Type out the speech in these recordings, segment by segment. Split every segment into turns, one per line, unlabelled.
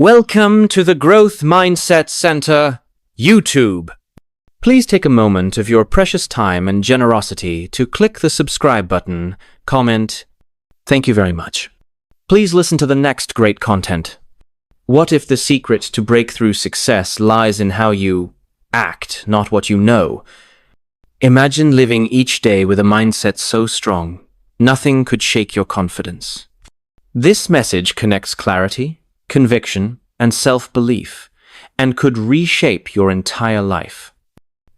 Welcome to the Growth Mindset Center, YouTube. Please take a moment of your precious time and generosity to click the subscribe button, comment. Thank you very much. Please listen to the next great content. What if the secret to breakthrough success lies in how you act, not what you know? Imagine living each day with a mindset so strong, nothing could shake your confidence. This message connects clarity, conviction, and self-belief, and could reshape your entire life.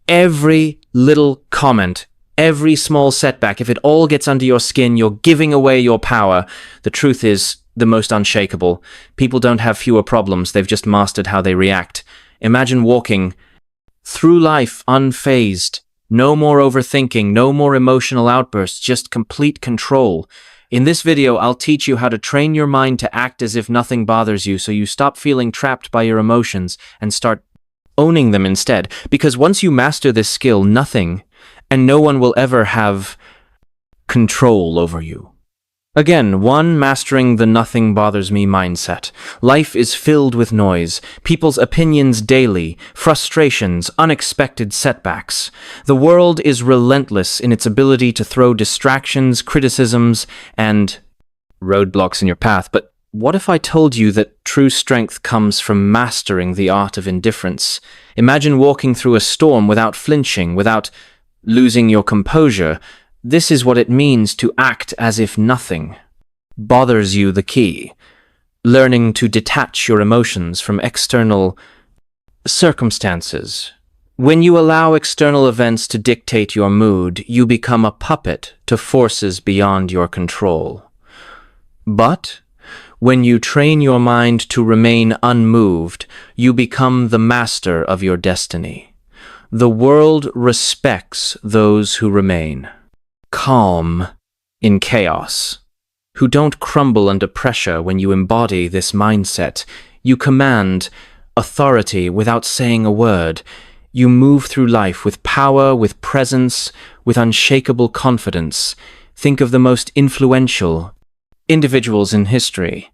Every little comment, every small setback, if it all gets under your skin, you're giving away your power. The truth is the most unshakable. People don't have fewer problems, they've just mastered how they react. Imagine walking through life unfazed. No more overthinking, no more emotional outbursts, just complete control. In this video, I'll teach you how to train your mind to act as if nothing bothers you so you stop feeling trapped by your emotions and start owning them instead. Because once you master this skill, nothing and no one will ever have control over you. Again, mastering the nothing bothers me mindset. Life is filled with noise, people's opinions daily, frustrations, unexpected setbacks. The world is relentless in its ability to throw distractions, criticisms, and roadblocks in your path. But what if I told you that true strength comes from mastering the art of indifference? Imagine walking through a storm without flinching, without losing your composure. This is what it means to act as if nothing bothers you. The key: learning to detach your emotions from external circumstances. When you allow external events to dictate your mood, you become a puppet to forces beyond your control. But when you train your mind to remain unmoved, you become the master of your destiny. The world respects those who remain calm in chaos, who don't crumble under pressure. When you embody this mindset, you command authority without saying a word. You move through life with power, with presence, with unshakable confidence. Think of the most influential individuals in history.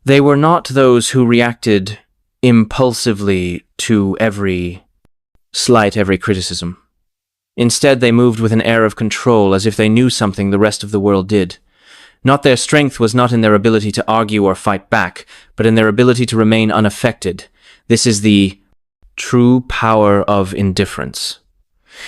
They were not those who reacted impulsively to every slight, every criticism. Instead, they moved with an air of control, as if they knew something the rest of the world did. Their strength was not in their ability to argue or fight back, but in their ability to remain unaffected. This is the true power of indifference.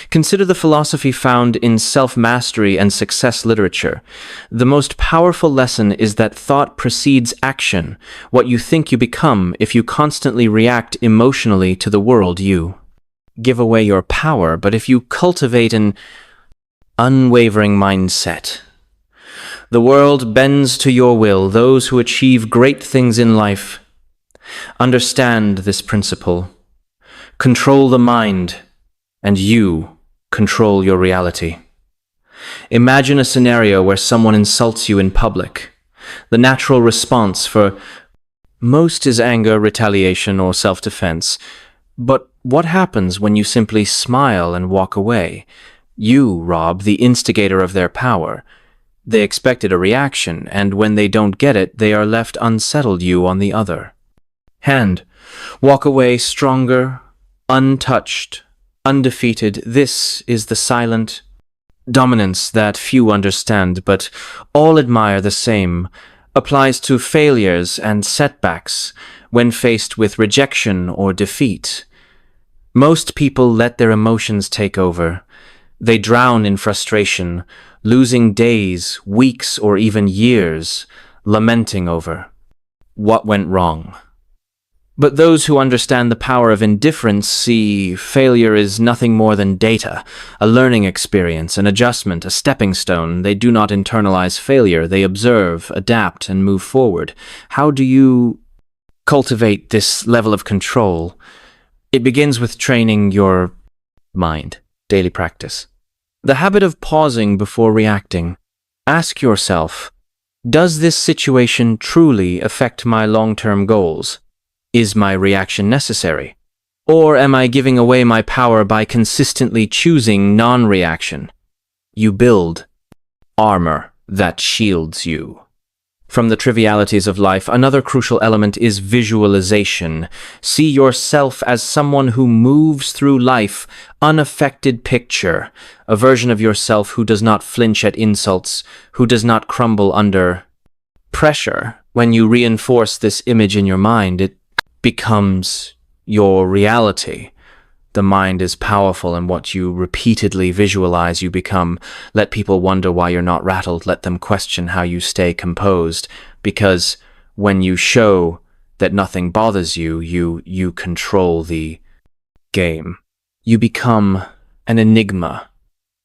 Consider the philosophy found in self-mastery and success literature. The most powerful lesson is that thought precedes action. What you think you become if you constantly react emotionally to the world you give away your power. But if you cultivate an unwavering mindset, the world bends to your will. Those who achieve great things in life understand this principle. Control the mind, and you control your reality. Imagine a scenario where someone insults you in public. The natural response for most is anger, retaliation, or self-defense. But what happens when you simply smile and walk away? You rob the instigator of their power. They expected a reaction, and when they don't get it, they are left unsettled. You, on the other hand, walk away stronger, untouched, undefeated. This is the silent dominance that few understand, but all admire. The same applies to failures and setbacks. When faced with rejection or defeat, most people let their emotions take over. They drown in frustration, losing days, weeks, or even years, lamenting over what went wrong. But those who understand the power of indifference see failure is nothing more than data, a learning experience, an adjustment, a stepping stone. They do not internalize failure. They observe, adapt, and move forward. How do you cultivate this level of control? It begins with training your mind. Daily practice. The habit of pausing before reacting. Ask yourself, does this situation truly affect my long-term goals? Is my reaction necessary? Or am I giving away my power by consistently choosing non-reaction? You build armor that shields you From the trivialities of life, another crucial element is visualization. See yourself as someone who moves through life, unaffected picture, a version of yourself who does not flinch at insults, who does not crumble under pressure. When you reinforce this image in your mind, it becomes your reality. The mind is powerful, and what you repeatedly visualize, you become. Let people wonder why you're not rattled. Let them question how you stay composed. Because when you show that nothing bothers you, you control the game. You become an enigma.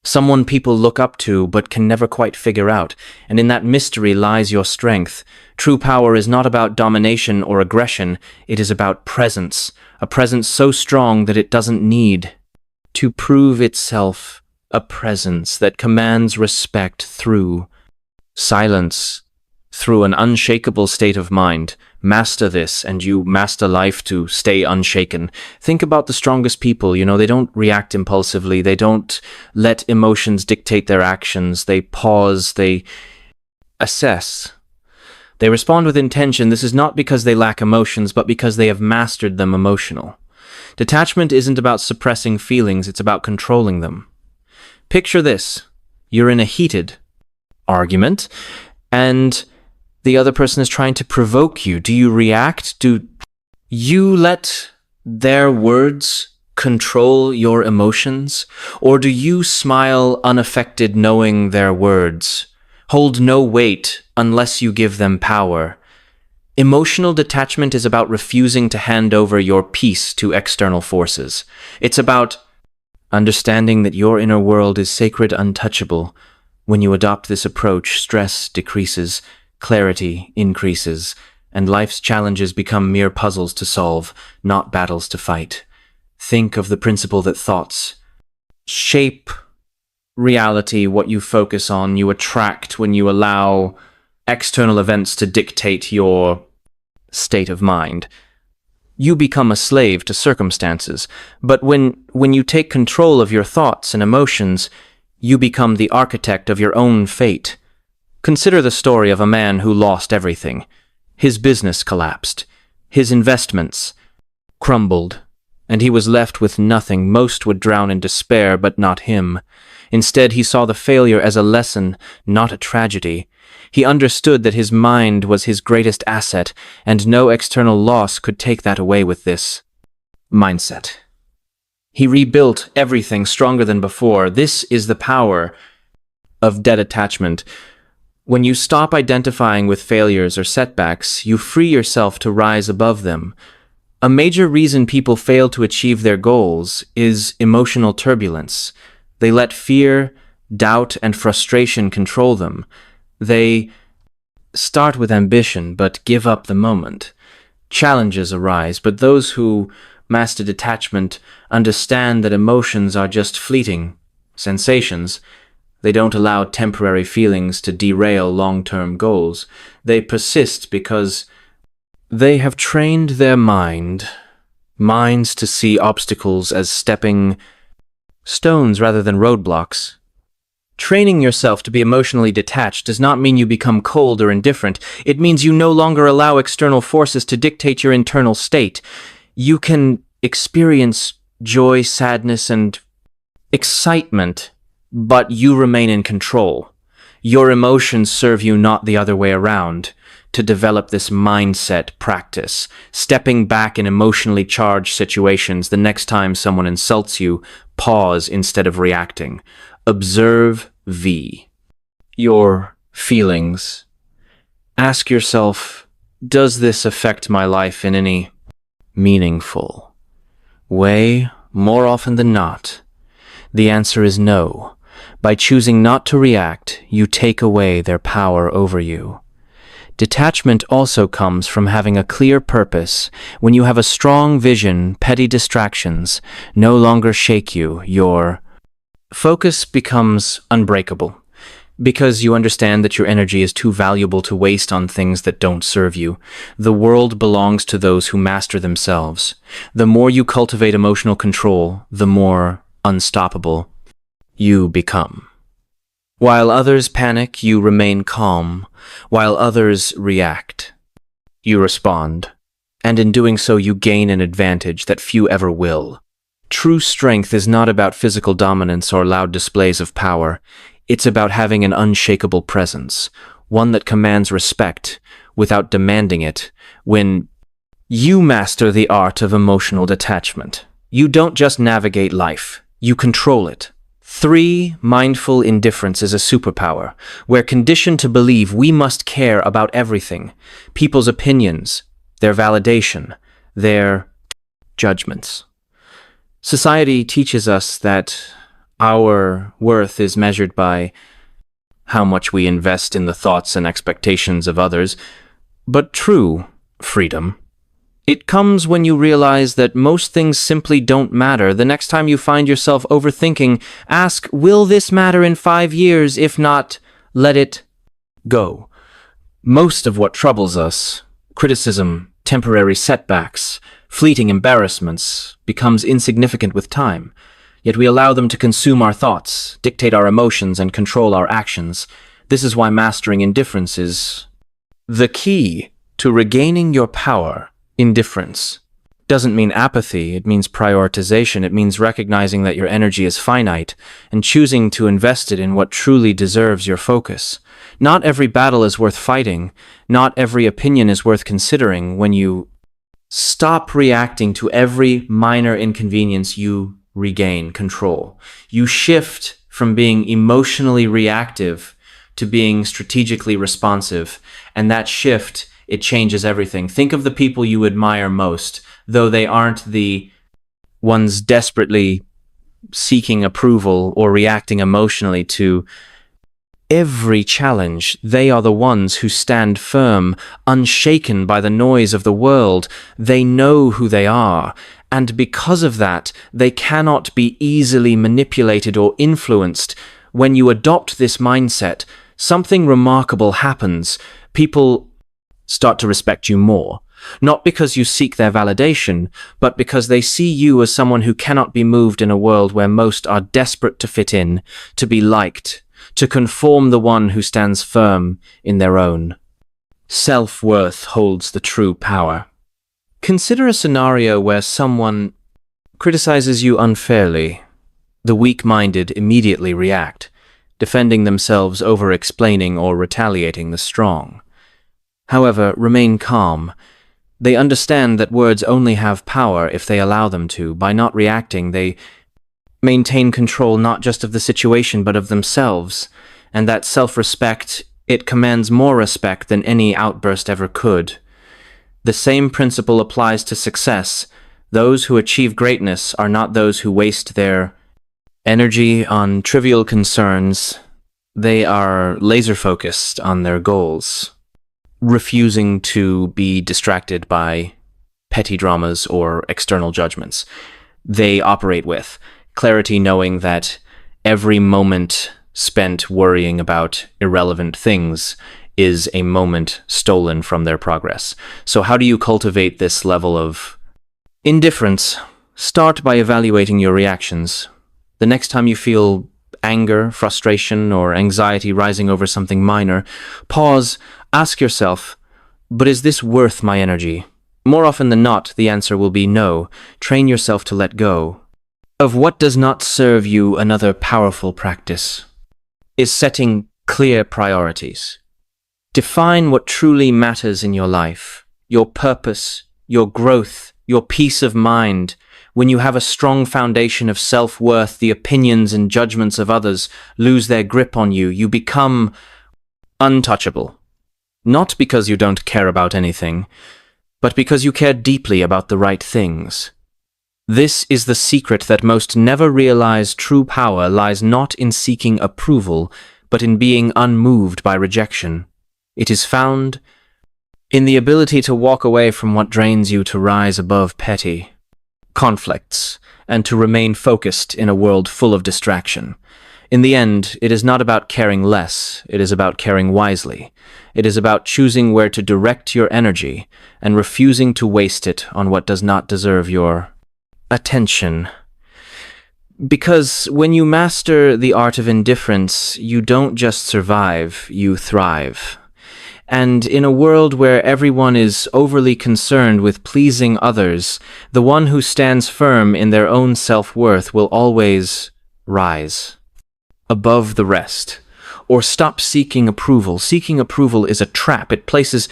Someone people look up to but can never quite figure out. And in that mystery lies your strength. True power is not about domination or aggression. It is about presence. A presence so strong that it doesn't need to prove itself, a presence that commands respect through silence, through an unshakable state of mind. Master this, and you master life to stay unshaken. Think about the strongest people. They don't react impulsively. They don't let emotions dictate their actions. They pause. They assess. They respond with intention. This is not because they lack emotions, but because they have mastered them emotional. Detachment isn't about suppressing feelings, it's about controlling them. Picture this. You're in a heated argument, and the other person is trying to provoke you. Do you react? Do you let their words control your emotions? Or do you smile unaffected knowing their words hold no weight unless you give them power? Emotional detachment is about refusing to hand over your peace to external forces. It's about understanding that your inner world is sacred, untouchable. When you adopt this approach, stress decreases, clarity increases, and life's challenges become mere puzzles to solve, not battles to fight. Think of the principle that thoughts shape reality. What you focus on, you attract. When you allow external events to dictate your state of mind, you become a slave to circumstances. But when you take control of your thoughts and emotions, you become the architect of your own fate. Consider the story of a man who lost everything. His business collapsed. His investments crumbled, and he was left with nothing. Most would drown in despair, but not him. Instead, he saw the failure as a lesson, not a tragedy. He understood that his mind was his greatest asset, and no external loss could take that away with this mindset. He rebuilt everything stronger than before. This is the power of detachment. When you stop identifying with failures or setbacks, you free yourself to rise above them. A major reason people fail to achieve their goals is emotional turbulence. They let fear, doubt, and frustration control them. They start with ambition, but give up the moment. Challenges arise, but those who master detachment understand that emotions are just fleeting sensations. They don't allow temporary feelings to derail long-term goals. They persist because they have trained their minds to see obstacles as stepping stones rather than roadblocks. Training yourself to be emotionally detached does not mean you become cold or indifferent. It means you no longer allow external forces to dictate your internal state. You can experience joy, sadness, and excitement, but you remain in control. Your emotions serve you, not the other way around. To develop this mindset, practice stepping back in emotionally charged situations. The next time someone insults you, pause instead of reacting. Observe your feelings. Ask yourself, does this affect my life in any meaningful way? More often than not, the answer is no. By choosing not to react, you take away their power over you. Detachment also comes from having a clear purpose. When you have a strong vision, petty distractions no longer shake you. Your focus becomes unbreakable because you understand that your energy is too valuable to waste on things that don't serve you. The world belongs to those who master themselves. The more you cultivate emotional control, the more unstoppable you become. While others panic, you remain calm. While others react, you respond. And in doing so, you gain an advantage that few ever will. True strength is not about physical dominance or loud displays of power. It's about having an unshakable presence, one that commands respect without demanding it. When you master the art of emotional detachment, you don't just navigate life, you control it. 3. Mindful indifference is a superpower. We're conditioned to believe we must care about everything: people's opinions, their validation, their judgments. Society teaches us that our worth is measured by how much we invest in the thoughts and expectations of others. But true freedom, it comes when you realize that most things simply don't matter. The next time you find yourself overthinking, ask, will this matter in 5 years? If not, let it go. Most of what troubles us, criticism, temporary setbacks, fleeting embarrassments, becomes insignificant with time. Yet we allow them to consume our thoughts, dictate our emotions, and control our actions. This is why mastering indifference is the key to regaining your power. Indifference doesn't mean apathy, it means prioritization. It means recognizing that your energy is finite and choosing to invest it in what truly deserves your focus. Not every battle is worth fighting. Not every opinion is worth considering. When you stop reacting to every minor inconvenience, you regain control. You shift from being emotionally reactive to being strategically responsive, and that shift, it changes everything. Think of the people you admire most, though they aren't the ones desperately seeking approval or reacting emotionally to every challenge. They are the ones who stand firm, unshaken by the noise of the world. They know who they are, and because of that, they cannot be easily manipulated or influenced. When you adopt this mindset, something remarkable happens. People start to respect you more, not because you seek their validation, but because they see you as someone who cannot be moved in a world where most are desperate to fit in, to be liked, to conform. The one who stands firm in their own self-worth holds the true power. Consider a scenario where someone criticizes you unfairly. The weak-minded immediately react, defending themselves, over-explaining, or retaliating the strong. However, remain calm. They understand that words only have power if they allow them to. By not reacting, they maintain control not just of the situation but of themselves. And that self-respect, it commands more respect than any outburst ever could. The same principle applies to success. Those who achieve greatness are not those who waste their energy on trivial concerns. They are laser-focused on their goals, refusing to be distracted by petty dramas or external judgments. They operate with clarity, knowing that every moment spent worrying about irrelevant things is a moment stolen from their progress. So how do you cultivate this level of indifference? Start by evaluating your reactions. The next time you feel anger, frustration, or anxiety rising over something minor, pause, ask yourself, but is this worth my energy? More often than not, the answer will be no. Train yourself to let go of what does not serve you. Another powerful practice is setting clear priorities. Define what truly matters in your life, your purpose, your growth, your peace of mind. When you have a strong foundation of self-worth, the opinions and judgments of others lose their grip on you. You become untouchable. Not because you don't care about anything, but because you care deeply about the right things. This is the secret that most never realize. True power lies not in seeking approval, but in being unmoved by rejection. It is found in the ability to walk away from what drains you, to rise above petty conflicts, and to remain focused in a world full of distraction. In the end, it is not about caring less, it is about caring wisely. It is about choosing where to direct your energy and refusing to waste it on what does not deserve your attention. Because when you master the art of indifference, you don't just survive, you thrive. And in a world where everyone is overly concerned with pleasing others, the one who stands firm in their own self-worth will always rise above the rest. Or stop seeking approval. Seeking approval is a trap. It places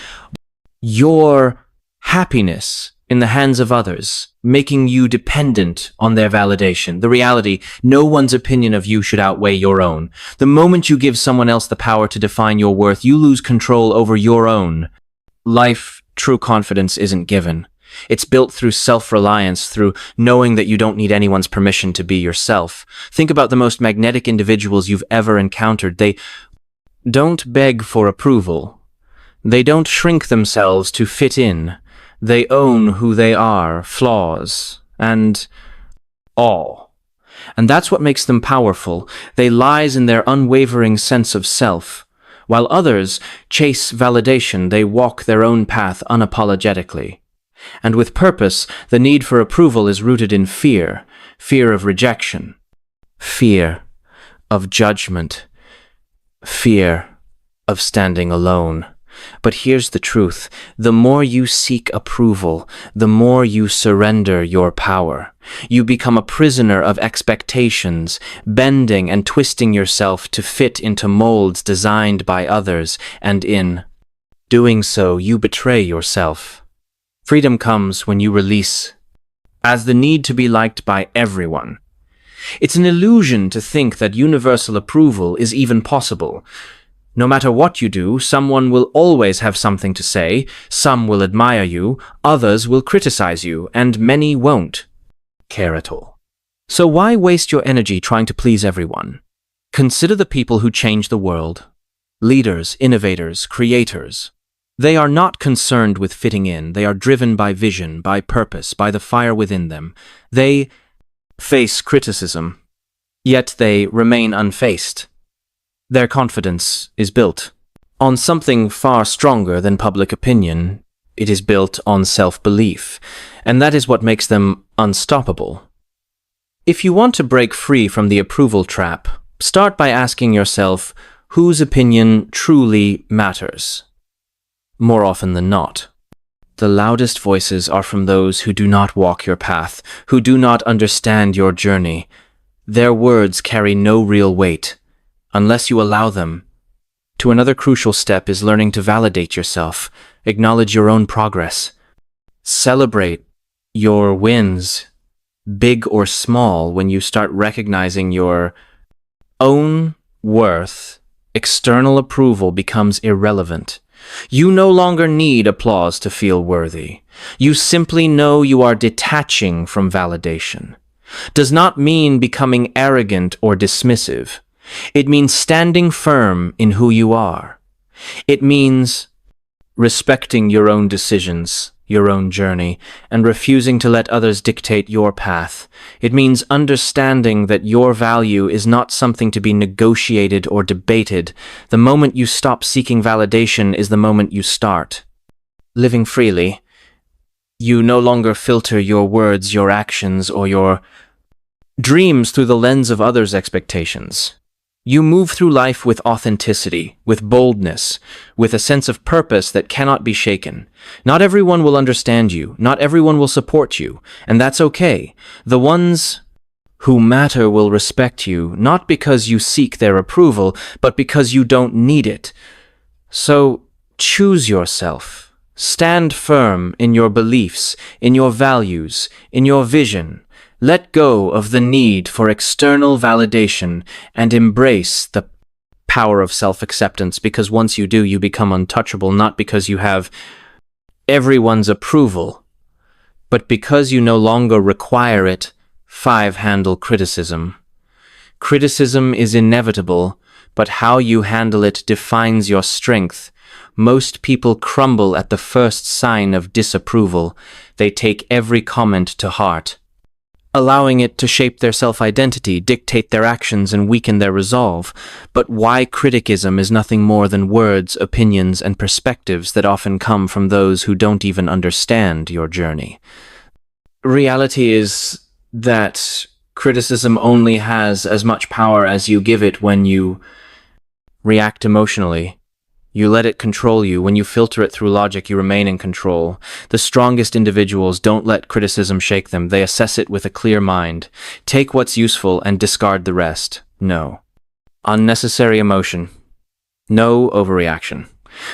your happiness in the hands of others, making you dependent on their validation. The reality, no one's opinion of you should outweigh your own. The moment you give someone else the power to define your worth, you lose control over your own life. True confidence isn't given. It's built through self-reliance, through knowing that you don't need anyone's permission to be yourself. Think about the most magnetic individuals you've ever encountered. They don't beg for approval. They don't shrink themselves to fit in. They own who they are, flaws, and all. And that's what makes them powerful. They lies in their unwavering sense of self. While others chase validation, they walk their own path unapologetically. And with purpose, the need for approval is rooted in fear. Fear of rejection. Fear of judgment. Fear of standing alone. But here's the truth. The more you seek approval, the more you surrender your power. You become a prisoner of expectations, bending and twisting yourself to fit into molds designed by others, and in doing so, you betray yourself. Freedom comes when you release as the need to be liked by everyone. It's an illusion to think that universal approval is even possible. No matter what you do, someone will always have something to say, some will admire you, others will criticize you, and many won't care at all. So why waste your energy trying to please everyone? Consider the people who change the world. Leaders, innovators, creators. They are not concerned with fitting in. They are driven by vision, by purpose, by the fire within them. They face criticism, yet they remain unfazed. Their confidence is built on something far stronger than public opinion. It is built on self-belief, and that is what makes them unstoppable. If you want to break free from the approval trap, start by asking yourself whose opinion truly matters. More often than not, the loudest voices are from those who do not walk your path, who do not understand your journey. Their words carry no real weight unless you allow them. To another crucial step is learning to validate yourself, acknowledge your own progress. Celebrate your wins, big or small. When you start recognizing your own worth, external approval becomes irrelevant. You no longer need applause to feel worthy. You simply know you are detaching from validation. Does not mean becoming arrogant or dismissive. It means standing firm in who you are. It means respecting your own decisions, your own journey, and refusing to let others dictate your path. It means understanding that your value is not something to be negotiated or debated. The moment you stop seeking validation is the moment you start living freely. You no longer filter your words, your actions, or your dreams through the lens of others' expectations. You move through life with authenticity, with boldness, with a sense of purpose that cannot be shaken. Not everyone will understand you, not everyone will support you, and that's okay. The ones who matter will respect you, not because you seek their approval, but because you don't need it. So choose yourself. Stand firm in your beliefs, in your values, in your vision. Let go of the need for external validation and embrace the power of self-acceptance, because once you do, you become untouchable, not because you have everyone's approval, but because you no longer require it. 5. Handle criticism. Criticism is inevitable, but how you handle it defines your strength. Most people crumble at the first sign of disapproval. They take every comment to heart, allowing it to shape their self-identity, dictate their actions, and weaken their resolve. But why criticism is nothing more than words, opinions, and perspectives that often come from those who don't even understand your journey. Reality is that Criticism only has as much power as you give it. When you react emotionally, you let it control you. When you filter it through logic, you remain in control. The strongest individuals don't let criticism shake them. They assess it with a clear mind. Take what's useful and discard the rest. No unnecessary emotion. No overreaction.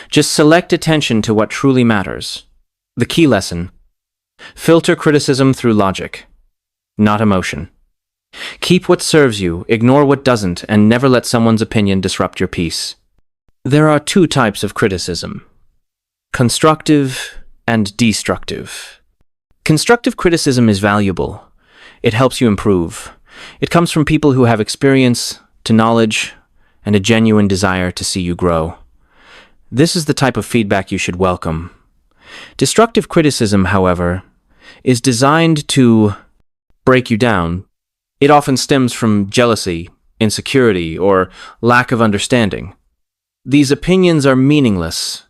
Just select attention to what truly matters. The key lesson: filter criticism through logic, not emotion. Keep what serves you, ignore what doesn't, and never let someone's opinion disrupt your peace. There are two types of criticism: constructive and destructive. Constructive criticism is valuable. It helps you improve. It comes from people who have experience, to knowledge, and a genuine desire to see you grow. This is the type of feedback you should welcome. Destructive criticism, however, is designed to break you down. It often stems from jealousy, insecurity, or lack of understanding. These opinions are meaningless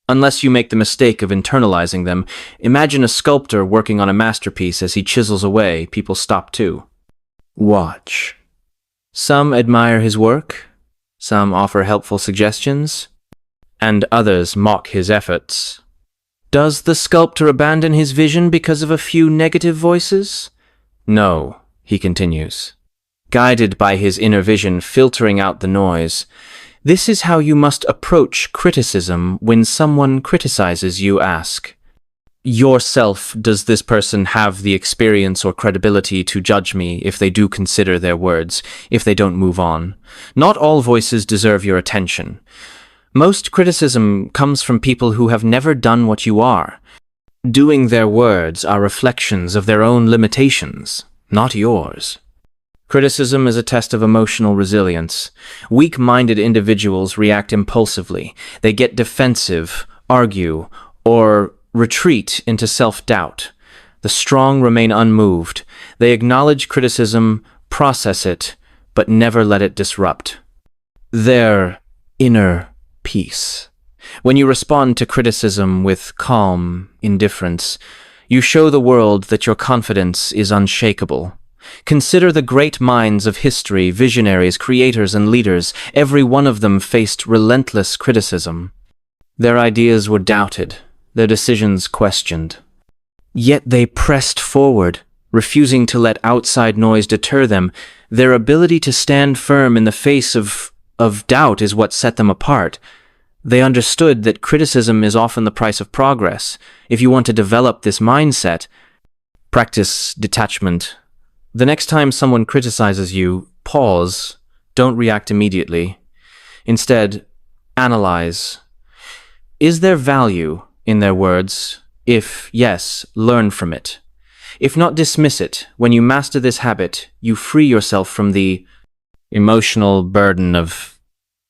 unless you make the mistake of internalizing them. Imagine a sculptor working on a masterpiece. As he chisels away, people stop too. Watch. Some admire his work, some offer helpful suggestions, and others mock his efforts. Does the sculptor abandon his vision because of a few negative voices? No, he continues, guided by his inner vision, filtering out the noise. This is how you must approach criticism. When someone criticizes you, ask yourself, does this person have the experience or credibility to judge me? If they do, consider their words. If they don't, move on. Not all voices deserve your attention. Most criticism comes from people who have never done what you are. Doing their words are reflections of their own limitations, not yours. Criticism is a test of emotional resilience. Weak-minded individuals react impulsively. They get defensive, argue, or retreat into self-doubt. The strong remain unmoved. They acknowledge criticism, process it, but never let it disrupt their inner peace. When you respond to criticism with calm indifference, you show the world that your confidence is unshakable. Consider the great minds of history, visionaries, creators, and leaders. Every one of them faced relentless criticism. Their ideas were doubted, their decisions questioned. Yet they pressed forward, refusing to let outside noise deter them. Their ability to stand firm in the face of doubt is what set them apart. They understood that criticism is often the price of progress. If you want to develop this mindset, practice detachment. The next time someone criticizes you, pause. Don't react immediately. Instead, analyze. Is there value in their words? If yes, learn from it. If not, dismiss it. When you master this habit, you free yourself from the emotional burden of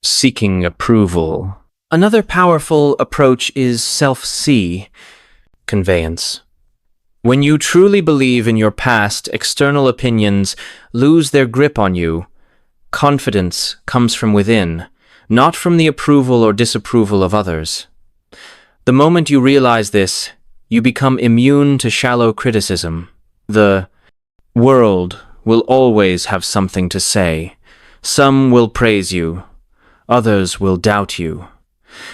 seeking approval. Another powerful approach is self-see conveyance. When you truly believe in your past, external opinions lose their grip on you. Confidence comes from within, not from the approval or disapproval of others. The moment you realize this, you become immune to shallow criticism. The world will always have something to say. Some will praise you, others will doubt you.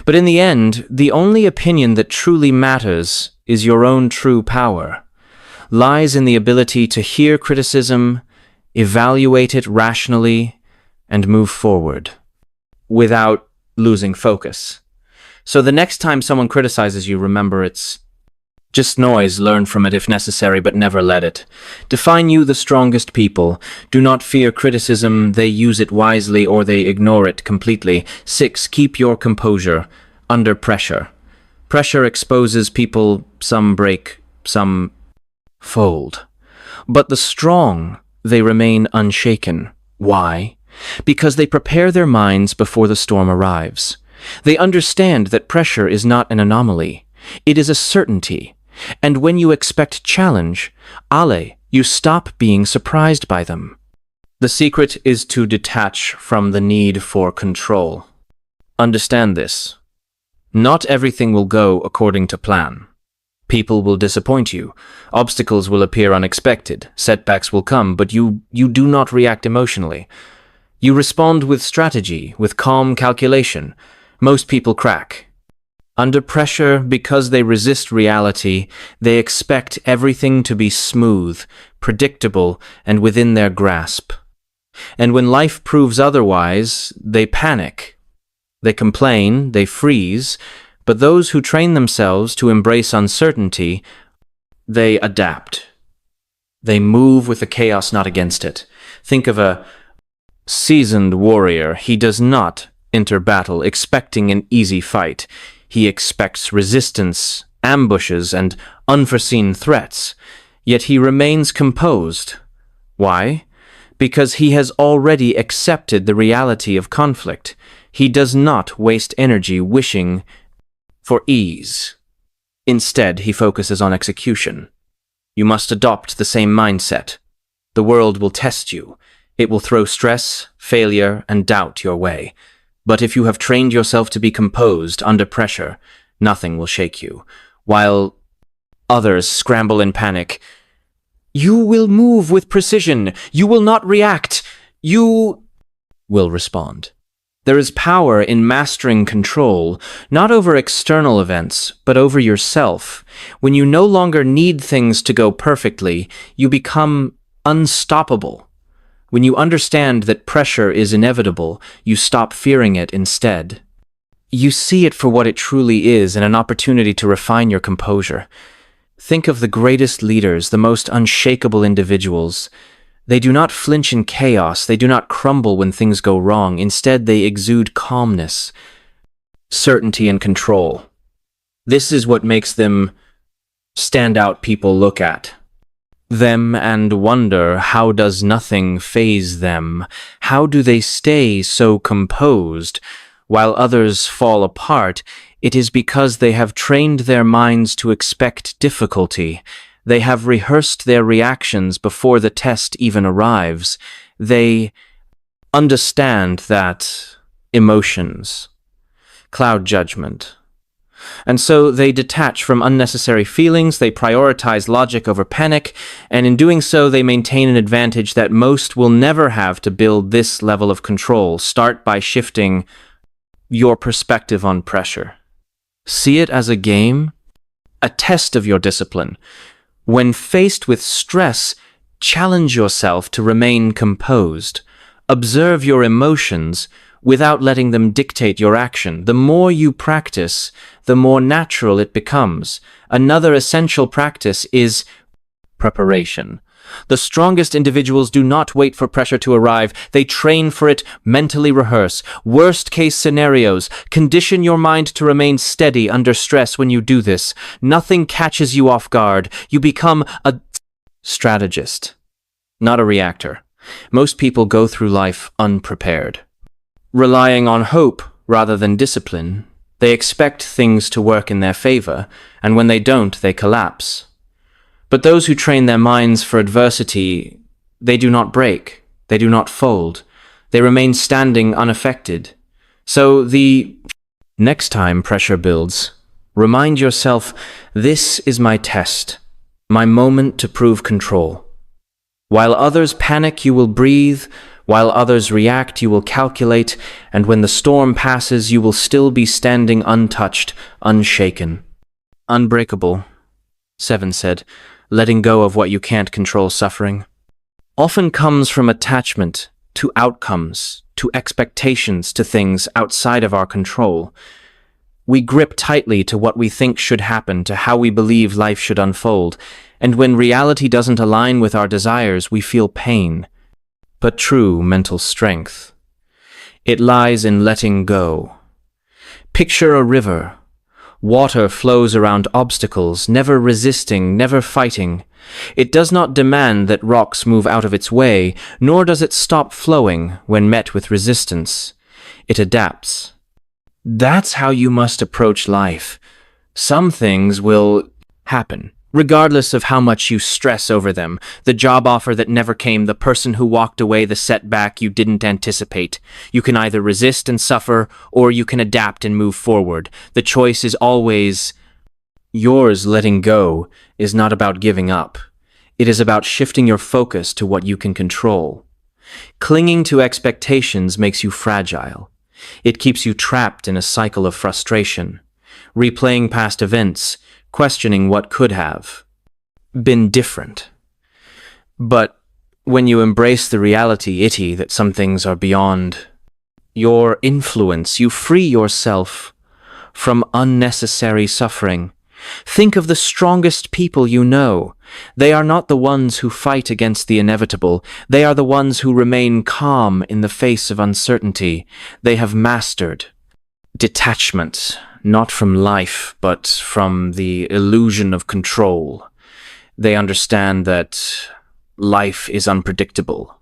But in the end, the only opinion that truly matters is your own true power. Lies in the ability to hear criticism, evaluate it rationally, and move forward without losing focus. So the next time someone criticizes you, remember it's just noise. Learn from it if necessary, but never let it define you. The strongest people do not fear criticism. They use it wisely, or they ignore it completely. 6. Keep your composure under pressure. Pressure exposes people. Some break, some fold. But the strong, they remain unshaken. Why? Because they prepare their minds before the storm arrives. They understand that pressure is not an anomaly. It is a certainty. And when you expect challenge, you stop being surprised by them. The secret is to detach from the need for control. Understand this. Not everything will go according to plan. People will disappoint you. Obstacles will appear unexpected. Setbacks will come, but you do not react emotionally. You respond with strategy, with calm calculation. Most people crack. Under pressure, because they resist reality, they expect everything to be smooth, predictable, and within their grasp. And when life proves otherwise, they panic. They complain, they freeze, but those who train themselves to embrace uncertainty, they adapt. They move with the chaos, not against it. Think of a seasoned warrior. He does not enter battle expecting an easy fight. He expects resistance, ambushes, and unforeseen threats, yet he remains composed. Why? Because he has already accepted the reality of conflict. He does not waste energy wishing for ease. Instead, he focuses on execution. You must adopt the same mindset. The world will test you. It will throw stress, failure, and doubt your way. But if you have trained yourself to be composed under pressure, nothing will shake you. While others scramble in panic, you will move with precision. You will not react. You will respond. There is power in mastering control, not over external events, but over yourself. When you no longer need things to go perfectly, you become unstoppable. When you understand that pressure is inevitable, you stop fearing it instead. You see it for what it truly is and an opportunity to refine your composure. Think of the greatest leaders, the most unshakable individuals. They do not flinch in chaos. They do not crumble when things go wrong. Instead, they exude calmness, certainty, and control. This is what makes them standout people look at them and wonder, how does nothing faze them? How do they stay so composed while others fall apart? It is because they have trained their minds to expect difficulty. They have rehearsed their reactions before the test even arrives. They understand that emotions cloud judgment. And so they detach from unnecessary feelings, they prioritize logic over panic, and in doing so they maintain an advantage that most will never have. To build this level of control, start by shifting your perspective on pressure. See it as a game, a test of your discipline. When faced with stress, challenge yourself to remain composed. Observe your emotions without letting them dictate your action. The more you practice, the more natural it becomes. Another essential practice is preparation. The strongest individuals do not wait for pressure to arrive. They train for it, mentally rehearse. Worst-case scenarios. Condition your mind to remain steady under stress. When you do this, nothing catches you off guard. You become a strategist, not a reactor. Most people go through life unprepared, relying on hope rather than discipline. They expect things to work in their favor, and when they don't, they collapse. But those who train their minds for adversity, they do not break, they do not fold, they remain standing unaffected. So the next time pressure builds, remind yourself, this is my test, my moment to prove control. While others panic, you will breathe. While others react, you will calculate. And when the storm passes, you will still be standing untouched, unshaken. Unbreakable, Seven said. Letting go of what you can't control, suffering, often comes from attachment to outcomes, to expectations, to things outside of our control. We grip tightly to what we think should happen, to how we believe life should unfold, and when reality doesn't align with our desires, we feel pain. But true mental strength, it lies in letting go. Picture a river. Water flows around obstacles, never resisting, never fighting. It does not demand that rocks move out of its way, nor does it stop flowing when met with resistance. It adapts. That's how you must approach life. Some things will happen, regardless of how much you stress over them. The job offer that never came, the person who walked away, the setback you didn't anticipate. You can either resist and suffer, or you can adapt and move forward. The choice is always Yours letting go is not about giving up. It is about shifting your focus to what you can control. Clinging to expectations makes you fragile. It keeps you trapped in a cycle of frustration, replaying past events, questioning what could have been different. But when you embrace the reality, that some things are beyond your influence, you free yourself from unnecessary suffering. Think of the strongest people you know. They are not the ones who fight against the inevitable. They are the ones who remain calm in the face of uncertainty. They have mastered detachment, not from life, but from the illusion of control. They understand that life is unpredictable,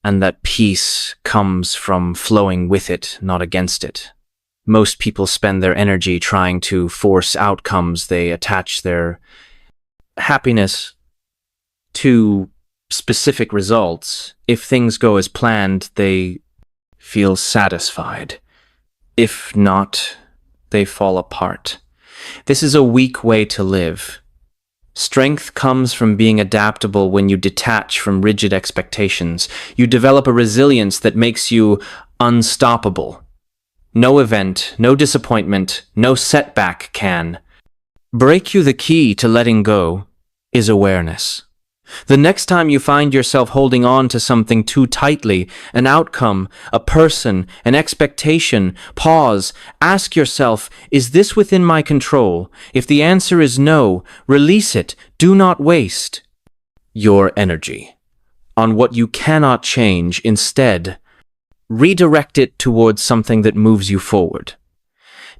and that peace comes from flowing with it, not against it. Most people spend their energy trying to force outcomes. They attach their happiness to specific results. If things go as planned, they feel satisfied. If not, they fall apart. This is a weak way to live. Strength comes from being adaptable when you detach from rigid expectations. You develop a resilience that makes you unstoppable. No event, no disappointment, no setback can break you. The key to letting go is awareness. The next time you find yourself holding on to something too tightly, an outcome, a person, an expectation, pause, ask yourself, is this within my control? If the answer is no, release it. Do not waste your energy on what you cannot change. Instead, redirect it towards something that moves you forward.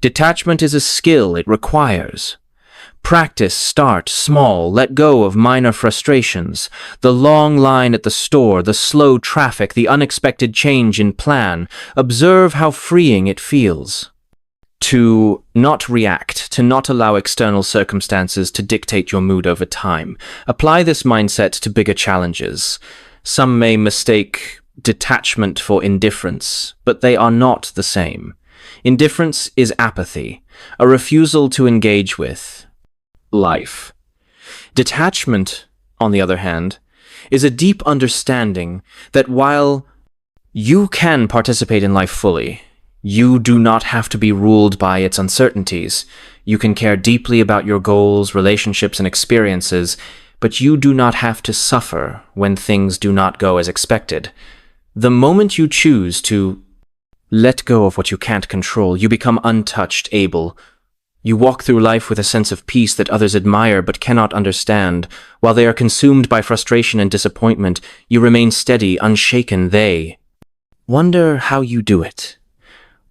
Detachment is a skill. It requires practice. Start small. Let go of minor frustrations. The long line at the store, the slow traffic, the unexpected change in plan. Observe how freeing it feels to not react, to not allow external circumstances to dictate your mood over time. Apply this mindset to bigger challenges. Some may mistake detachment for indifference, but they are not the same. Indifference is apathy, a refusal to engage with life. Detachment, on the other hand, is a deep understanding that while you can participate in life fully, you do not have to be ruled by its uncertainties. You can care deeply about your goals, relationships, and experiences, but you do not have to suffer when things do not go as expected. The moment you choose to let go of what you can't control, you become untouched, able. You walk through life with a sense of peace that others admire but cannot understand. While they are consumed by frustration and disappointment, you remain steady, unshaken. They wonder how you do it.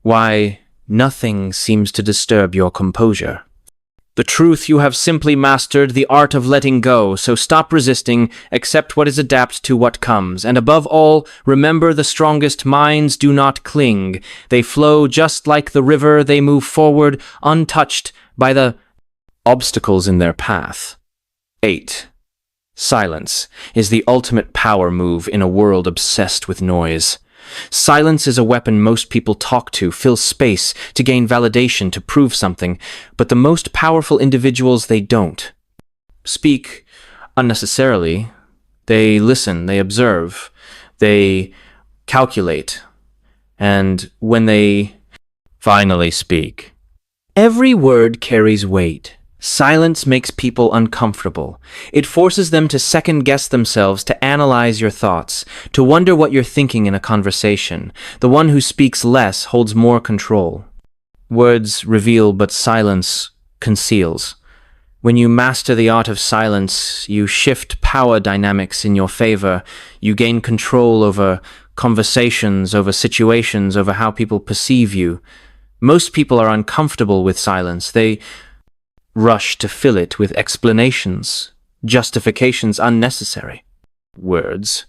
Why nothing seems to disturb your composure. The truth, you have simply mastered the art of letting go, so stop resisting, accept what is, adapt to what comes, and above all, remember the strongest minds do not cling. They flow just like the river. They move forward, untouched by the obstacles in their path. 8. Silence is the ultimate power move in a world obsessed with noise. Silence is a weapon most people talk to, fill space, to gain validation, to prove something, but the most powerful individuals, they don't speak unnecessarily. They listen, they observe, they calculate, and when they finally speak, every word carries weight. Silence makes people uncomfortable. It forces them to second-guess themselves, to analyze your thoughts, to wonder what you're thinking in a conversation. The one who speaks less holds more control. Words reveal, but silence conceals. When you master the art of silence, you shift power dynamics in your favor. You gain control over conversations, over situations, over how people perceive you. Most people are uncomfortable with silence. They rush to fill it with explanations, justifications, unnecessary words.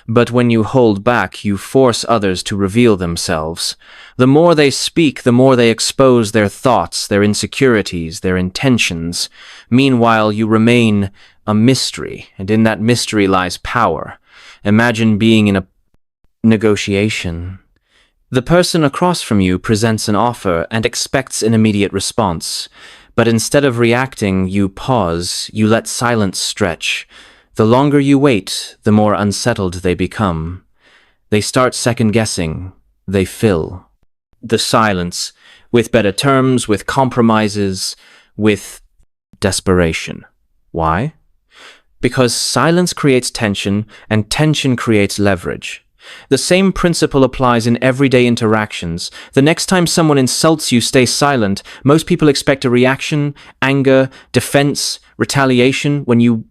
But when you hold back, you force others to reveal themselves. The more they speak, the more they expose their thoughts, their insecurities, their intentions. Meanwhile, you remain a mystery, and in that mystery lies power. Imagine being in a negotiation. The person across from you presents an offer and expects an immediate response. But instead of reacting, you pause, you let silence stretch. The longer you wait, the more unsettled they become. They start second-guessing. They fill the silence with better terms, with compromises, with desperation. Why? Because silence creates tension, and tension creates leverage. The same principle applies in everyday interactions. The next time someone insults you, stay silent. Most people expect a reaction, anger, defense, retaliation. When you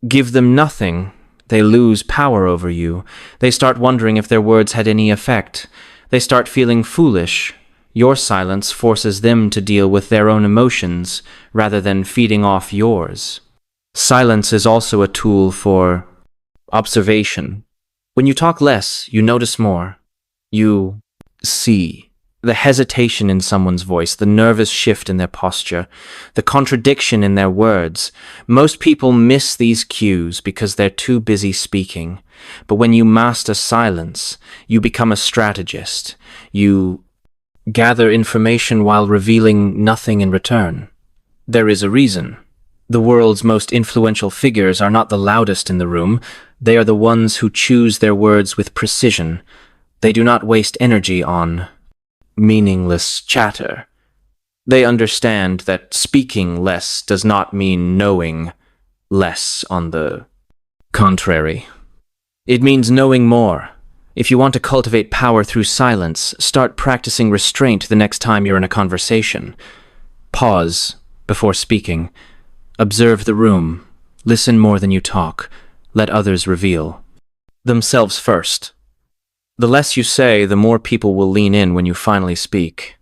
give them nothing, they lose power over you. They start wondering if their words had any effect. They start feeling foolish. Your silence forces them to deal with their own emotions rather than feeding off yours. Silence is also a tool for observation. When you talk less, you notice more. You see the hesitation in someone's voice, the nervous shift in their posture, the contradiction in their words. Most people miss these cues because they're too busy speaking. But when you master silence, you become a strategist. You gather information while revealing nothing in return. There is a reason. The world's most influential figures are not the loudest in the room. They are the ones who choose their words with precision. They do not waste energy on meaningless chatter. They understand that speaking less does not mean knowing less. On the contrary, it means knowing more. If you want to cultivate power through silence, start practicing restraint the next time you're in a conversation. Pause before speaking. Observe the room. Listen more than you talk. Let others reveal themselves first. The less you say, the more people will lean in when you finally speak.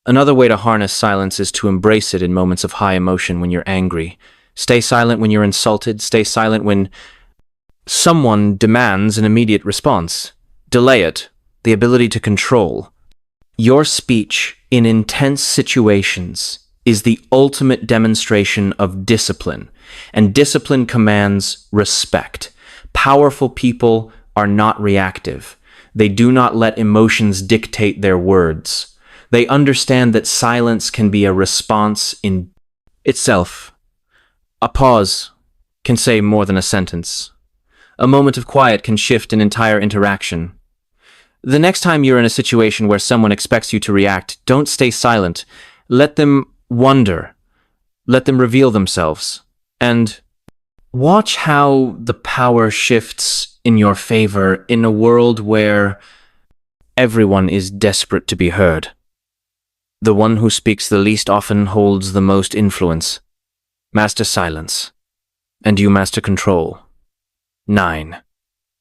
Another way to harness silence is to embrace it in moments of high emotion. When you're angry, stay silent. When you're insulted, stay silent. When someone demands an immediate response, delay it. The ability to control your speech in intense situations is the ultimate demonstration of discipline, and discipline commands respect. Powerful people are not reactive. They do not let emotions dictate their words. They understand that silence can be a response in itself. A pause can say more than a sentence. A moment of quiet can shift an entire interaction. The next time you're in a situation where someone expects you to react, don't stay silent. Let them wonder. Let them reveal themselves. And watch how the power shifts in your favor in a world where everyone is desperate to be heard. The one who speaks the least often holds the most influence. Master silence, and you master control. 9.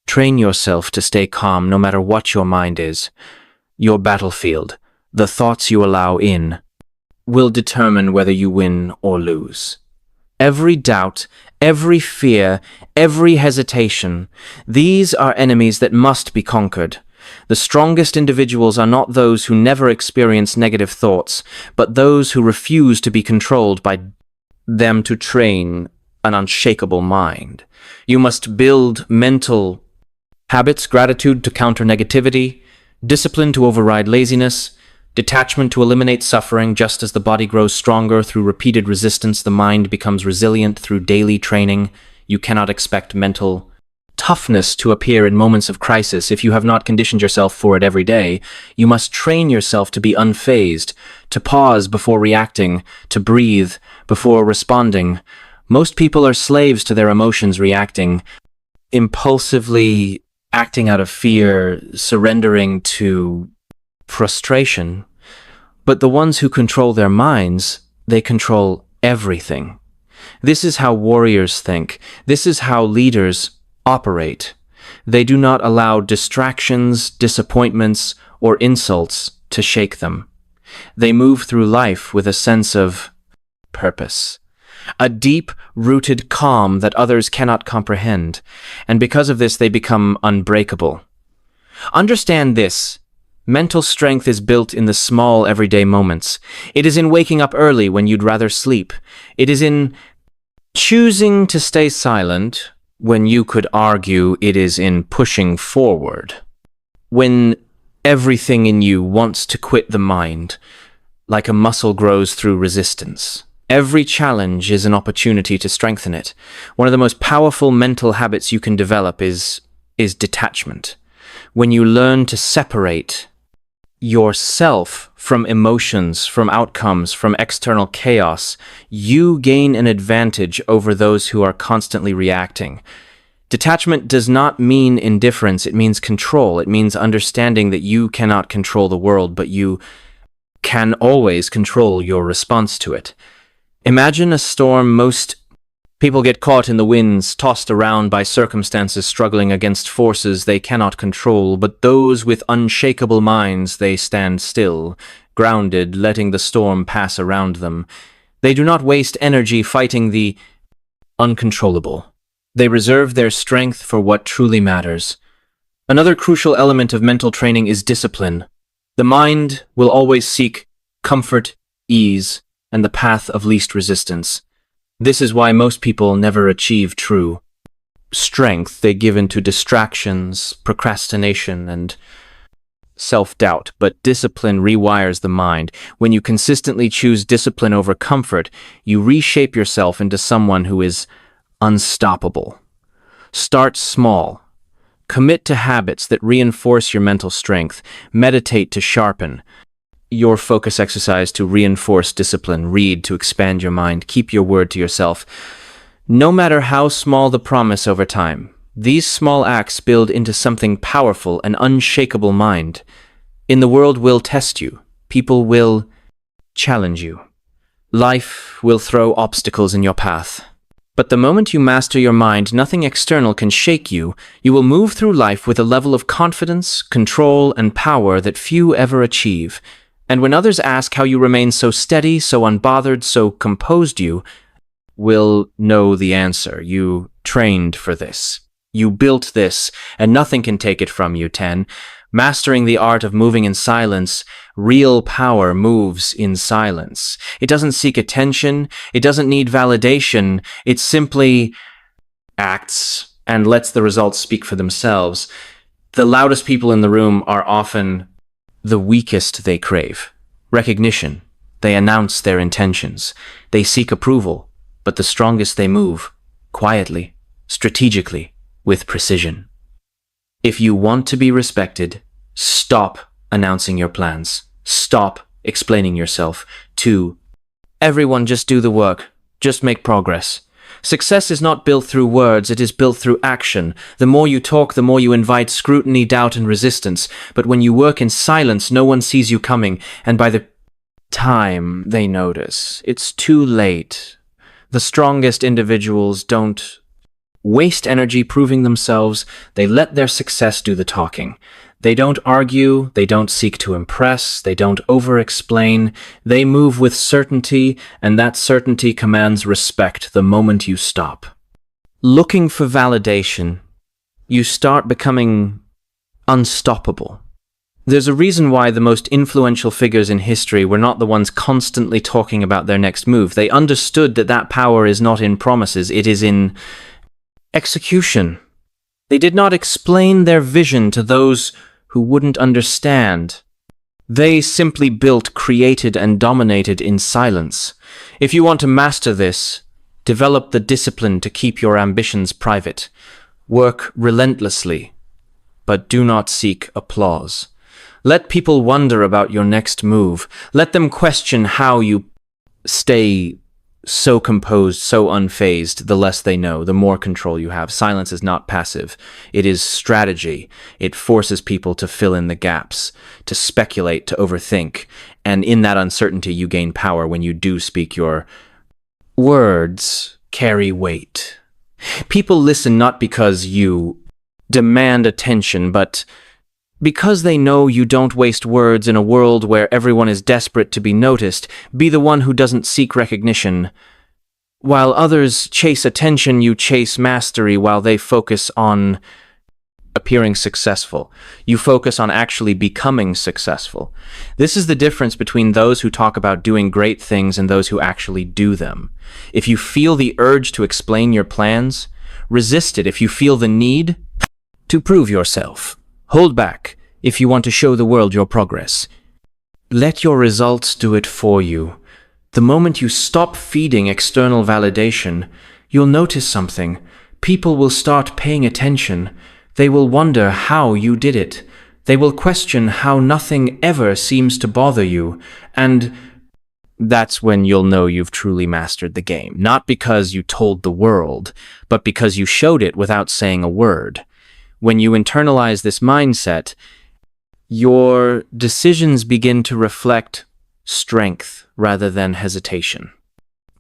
Train yourself to stay calm no matter what your mind is. Your battlefield, the thoughts you allow in, will determine whether you win or lose. Every doubt, every fear, every hesitation, these are enemies that must be conquered. The strongest individuals are not those who never experience negative thoughts, but those who refuse to be controlled by them. To train an unshakable mind, you must build mental habits: gratitude to counter negativity, discipline to override laziness, detachment to eliminate suffering. Just as the body grows stronger through repeated resistance, the mind becomes resilient through daily training. You cannot expect mental toughness to appear in moments of crisis if you have not conditioned yourself for it every day. You must train yourself to be unfazed, to pause before reacting, to breathe before responding. Most people are slaves to their emotions, reacting impulsively, acting out of fear, surrendering to frustration. But the ones who control their minds, they control everything. This is how warriors think. This is how leaders operate. They do not allow distractions, disappointments, or insults to shake them. They move through life with a sense of purpose, a deep-rooted calm that others cannot comprehend, and because of this they become unbreakable. Understand this. Mental strength is built in the small, everyday moments. It is in waking up early when you'd rather sleep. It is in choosing to stay silent when you could argue. It is in pushing forward when everything in you wants to quit the mind, like a muscle grows through resistance. Every challenge is an opportunity to strengthen it. One of the most powerful mental habits you can develop is detachment. When you learn to separate yourself from emotions, from outcomes, from external chaos, you gain an advantage over those who are constantly reacting. Detachment does not mean indifference, it means control. It means understanding that you cannot control the world, but you can always control your response to it. Imagine a storm. Most people get caught in the winds, tossed around by circumstances, struggling against forces they cannot control, but those with unshakable minds, they stand still, grounded, letting the storm pass around them. They do not waste energy fighting the uncontrollable. They reserve their strength for what truly matters. Another crucial element of mental training is discipline. The mind will always seek comfort, ease, and the path of least resistance. This is why most people never achieve true strength. They give in to distractions, procrastination, and self-doubt. But discipline rewires the mind. When you consistently choose discipline over comfort, you reshape yourself into someone who is unstoppable. Start small. Commit to habits that reinforce your mental strength. Meditate to sharpen your focus, exercise to reinforce discipline, read to expand your mind, keep your word to yourself. No matter how small the promise over time, these small acts build into something powerful, an unshakable mind. In the world will test you. People will challenge you. Life will throw obstacles in your path. But the moment you master your mind, nothing external can shake you. You will move through life with a level of confidence, control, and power that few ever achieve. And when others ask how you remain so steady, so unbothered, so composed, you will know the answer. You trained for this. You built this, and nothing can take it from you. 10. Mastering the art of moving in silence. Real power moves in silence. It doesn't seek attention. It doesn't need validation. It simply acts and lets the results speak for themselves. The loudest people in the room are often the weakest. They crave recognition. They announce their intentions. They seek approval. But the strongest, they move quietly, strategically, with precision. If you want to be respected, stop announcing your plans. Stop explaining yourself. 2. Everyone just do the work. Just make progress. Success is not built through words, it is built through action. The more you talk, the more you invite scrutiny, doubt, and resistance. But when you work in silence, no one sees you coming, and by the time they notice, it's too late. The strongest individuals don't waste energy proving themselves. They let their success do the talking. They don't argue, they don't seek to impress, they don't over-explain. They move with certainty, and that certainty commands respect the moment you stop looking for validation. You start becoming unstoppable. There's a reason why the most influential figures in history were not the ones constantly talking about their next move. They understood that that power is not in promises, it is in execution. They did not explain their vision to those who wouldn't understand. They simply built, created, and dominated in silence. If you want to master this, develop the discipline to keep your ambitions private. Work relentlessly, but do not seek applause. Let people wonder about your next move. Let them question how you stay so composed, so unfazed. The less they know, the more control you have. Silence is not passive. It is strategy. It forces people to fill in the gaps, to speculate, to overthink. And in that uncertainty, you gain power when you do speak. Your words carry weight. People listen not because you demand attention, but because they know you don't waste words. In a world where everyone is desperate to be noticed, be the one who doesn't seek recognition. While others chase attention, you chase mastery. While they focus on appearing successful, you focus on actually becoming successful. This is the difference between those who talk about doing great things and those who actually do them. If you feel the urge to explain your plans, resist it. If you feel the need to prove yourself, hold back. If you want to show the world your progress, let your results do it for you. The moment you stop feeding external validation, you'll notice something. People will start paying attention. They will wonder how you did it. They will question how nothing ever seems to bother you. And that's when you'll know you've truly mastered the game. Not because you told the world, but because you showed it without saying a word. When you internalize this mindset, your decisions begin to reflect strength rather than hesitation.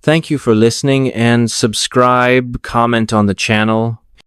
Thank you for listening, and subscribe, comment on the channel.